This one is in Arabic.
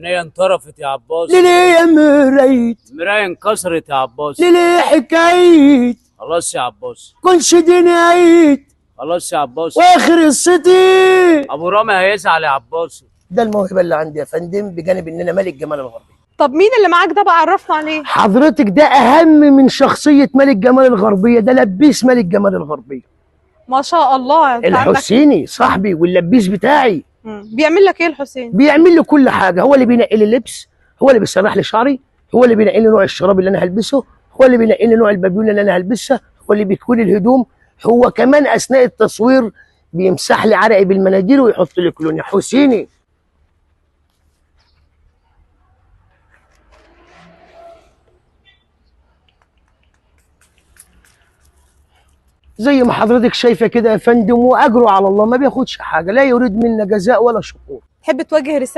عينيا انطرفت يا عباس. ليه يا مرايت؟ مراية انكسرت يا عباس. ليه حكايت؟ خلاص يا عباس. كنش دنيايت خلاص يا عباس. واخر قصتي. ابو رامي هيزعل يا عباس. ده الموهبه اللي عندي يا فندم، بجانب ان انا ملك جمال الغربي. طب مين اللي معاك ده بقى؟ عرفنا عليه. حضرتك ده اهم من شخصيه ملك جمال الغربيه، ده لبيس ملك جمال الغربيه. ما شاء الله. انت عندك الحسيني صاحبي واللبيس بتاعي. بيعمل لك ايه الحسين؟ بيعمل لي كل حاجه، هو اللي بينقي لي اللبس، هو اللي بيسرح لي شعري، هو اللي بينقي لي نوع الشراب اللي انا هلبسه، هو اللي بينقي لي نوع البابيون اللي انا هلبسها، هو اللي بيكوي لي الهدوم، هو كمان اثناء التصوير بيمسح لي عرقي بالمناديل ويحط لي كلون. يا حسيني زي ما حضرتك شايفه كده يا فندم، واجره على الله، ما بياخدش حاجه، لا يريد منا جزاء ولا شكور. تحب توجه رسالة